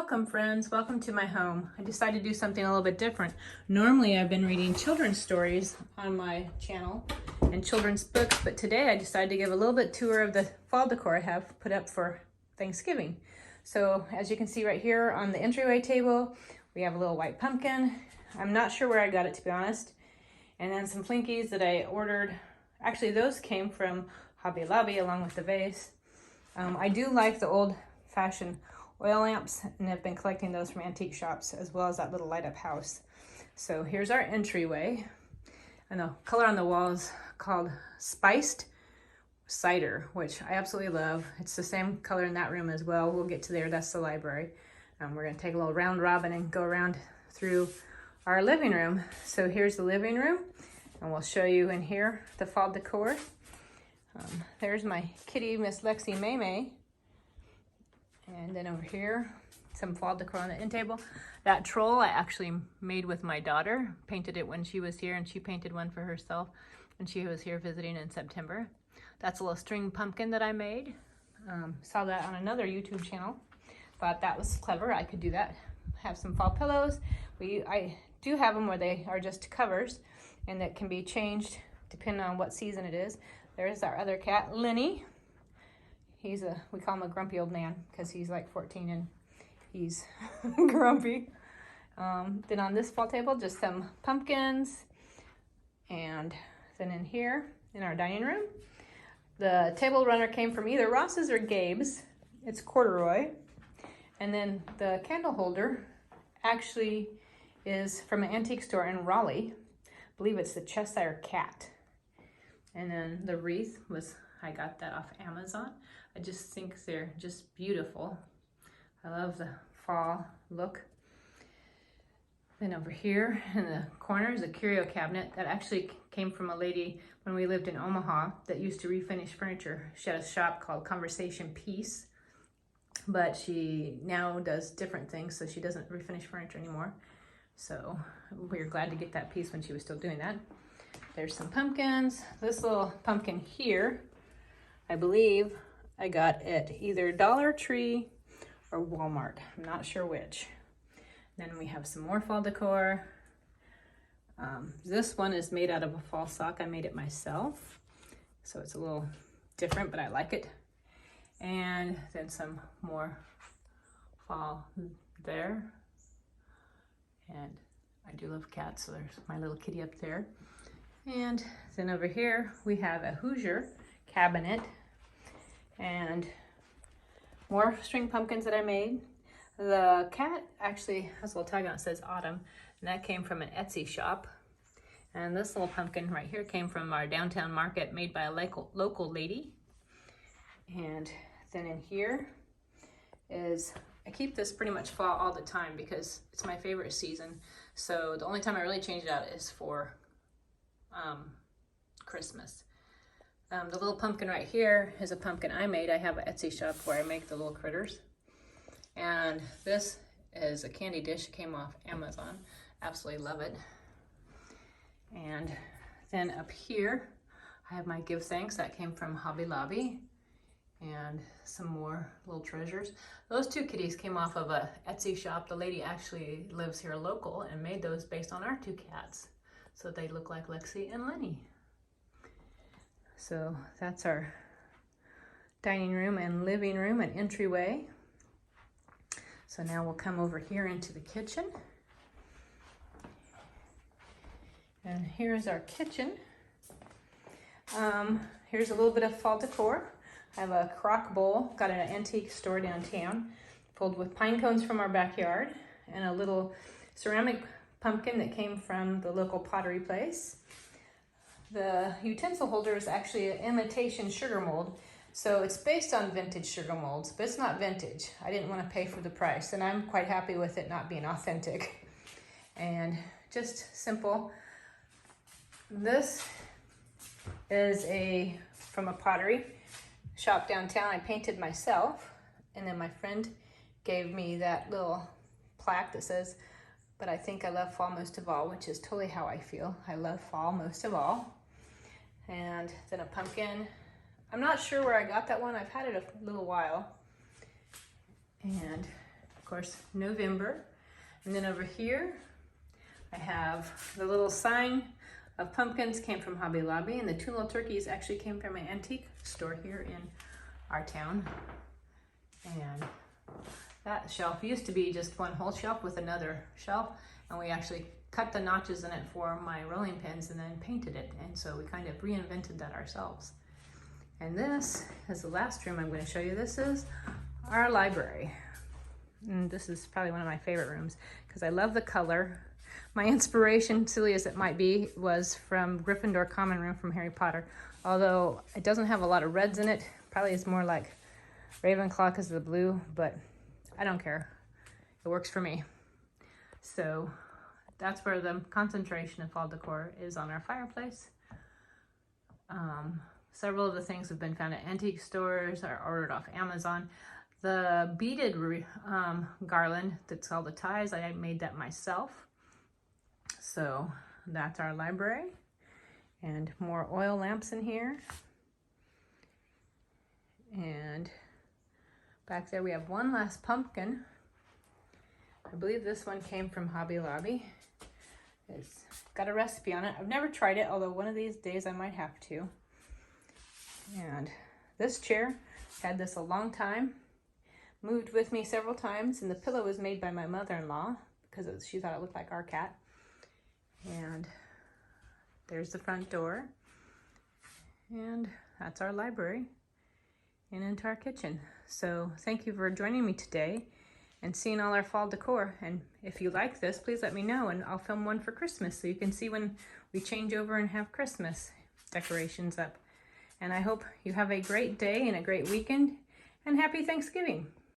Welcome friends, welcome to my home. I decided to do something a little bit different. Normally I've been reading children's stories on my channel and children's books, but today I decided to give a little bit tour of the fall decor I have put up for Thanksgiving. So as you can see right here on the entryway table, we have a little white pumpkin. I'm not sure where I got it, to be honest. And then some Plinkies that I ordered. Actually, those came from Hobby Lobby along with the vase. I do like the old-fashioned oil lamps, and I've been collecting those from antique shops, as well as that little light-up house. So here's our entryway, and the color on the wall is called Spiced Cider, which I absolutely love. It's the same color in that room as well. We'll get to there. That's the library. We're going to take a little round robin and go around through our living room. So here's the living room, and we'll show you in here the fall decor. There's my kitty, Miss Lexi May May. And then over here, some fall decor on the end table. That troll I actually made with my daughter. Painted it when she was here, and she painted one for herself when she was here visiting in September. That's a little string pumpkin that I made. Saw that on another YouTube channel. Thought that was clever. I could do that. Have some fall pillows. I do have them where they are just covers, and that can be changed depending on what season it is. There's our other cat, Lenny. We call him a grumpy old man because he's like 14 and he's grumpy. Then on this fall table, just some pumpkins. And then in here, in our dining room, the table runner came from either Ross's or Gabe's. It's corduroy. And then the candle holder actually is from an antique store in Raleigh. I believe it's the Cheshire Cat. And then the wreath I got that off Amazon. I just think they're just beautiful. I love the fall look. Then over here in the corner is a curio cabinet that actually came from a lady when we lived in Omaha that used to refinish furniture. She had a shop called Conversation Piece, but she now does different things, so she doesn't refinish furniture anymore. So we were glad to get that piece when she was still doing that. There's some pumpkins. This little pumpkin here, I believe I got at either Dollar Tree or Walmart. I'm not sure which. Then we have some more fall decor. This one is made out of a fall sock. I made it myself, so it's a little different, but I like it. And then some more fall there. And I do love cats, so there's my little kitty up there. And then over here we have a Hoosier cabinet and more string pumpkins that I made. The cat actually has a little tag on it that says Autumn, and that came from an Etsy shop. And this little pumpkin right here came from our downtown market, made by a local lady. And then in here is, I keep this pretty much fall all the time because it's my favorite season. So the only time I really change it out is for Christmas. The little pumpkin right here is a pumpkin I made. I have an Etsy shop where I make the little critters. And this is a candy dish. It came off Amazon. Absolutely love it. And then up here, I have my Give Thanks. That came from Hobby Lobby. And some more little treasures. Those two kitties came off of a Etsy shop. The lady actually lives here local and made those based on our two cats. So they look like Lexi and Lenny. So that's our dining room and living room and entryway. So now we'll come over here into the kitchen. And here's our kitchen. Here's a little bit of fall decor. I have a crock bowl, got at an antique store downtown, filled with pine cones from our backyard, and a little ceramic pumpkin that came from the local pottery place. The utensil holder is actually an imitation sugar mold. So it's based on vintage sugar molds, but it's not vintage. I didn't want to pay for the price, and I'm quite happy with it not being authentic. And just simple. This is from a pottery shop downtown. I painted myself, and then my friend gave me that little plaque that says, "But I think I love fall most of all," which is totally how I feel. I love fall most of all. And then a pumpkin. I'm not sure where I got that one. I've had it a little while. And course, November. And then over here, I have the little sign of pumpkins came from Hobby Lobby, and the two little turkeys actually came from an antique store here in our town. And that shelf used to be just one whole shelf with another shelf, and we actually cut the notches in it for my rolling pins and then painted it. And so we kind of reinvented that ourselves. And this is the last room I'm going to show you. This is our library. And this is probably one of my favorite rooms because I love the color. My inspiration, silly as it might be, was from Gryffindor Common Room from Harry Potter. Although it doesn't have a lot of reds in it. Probably is more like Ravenclaw because of the blue, but I don't care. It works for me. So that's where the concentration of fall decor is on our fireplace. Several of the things have been found at antique stores or ordered off Amazon. The beaded garland that's called the ties, I made that myself. So that's our library. And more oil lamps in here. And back there we have one last pumpkin. I believe this one came from Hobby Lobby. It's got a recipe on it. I've never tried it, although one of these days I might have to. And this chair, had this a long time, moved with me several times, and the pillow was made by my mother-in-law because she thought it looked like our cat. And there's the front door. And that's our library and into our kitchen. So thank you for joining me today and seeing all our fall decor. And if you like this, please let me know and I'll film one for Christmas so you can see when we change over and have Christmas decorations up. And I hope you have a great day and a great weekend, and happy Thanksgiving.